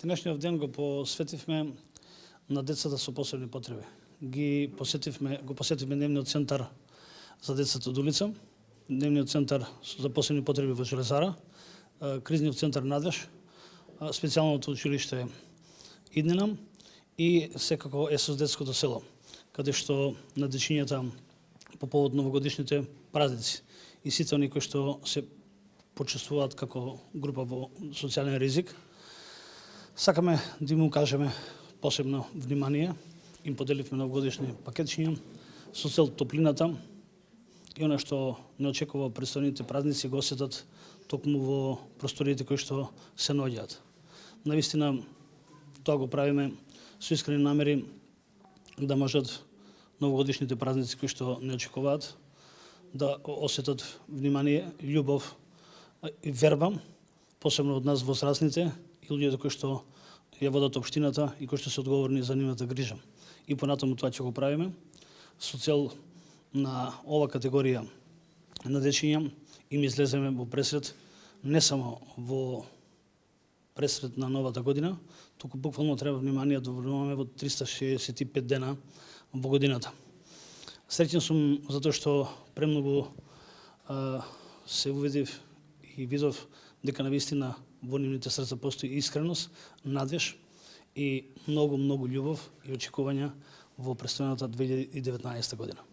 Денешниот ден го посветивме на децата со посебни потреби. Го посетивме дневниот центар за децата од улица, дневниот центар за посебни потреби во Железара, кризниот центар Надеж, специјалното училиште Иднина и секако СОС детското село, каде што на дечињата по повод новогодишните празници и сите оние кои што се почувствуваат како група во социјален ризик, сакаме да им укажеме посебно внимание. Им поделивме новогодишни пакетчиња со цел топлината и она што не очекува предстојните празници го осетат токму во просториите кои што се наоѓаат. Навистина тоа го правиме со искрени намери да можат новогодишните празници кои што не очекуваат да осетат внимание, љубов и верба, посебно од нас возрастните и луѓето кои што ја водат општината и кои што се одговорни за нивната грижа. И понатаму тоа ќе го правиме со цел на ова категорија на дечиња им излеземе во пресрет не само во пресрет на новата година, туку буквално треба внимание да внимаваме во 365 дена во годината. Среќен сум затоа што премногу се увидив и видов дека навистина во нивните срца постои искреност, надеж и многу љубов и очекувања во престојната 2019 година.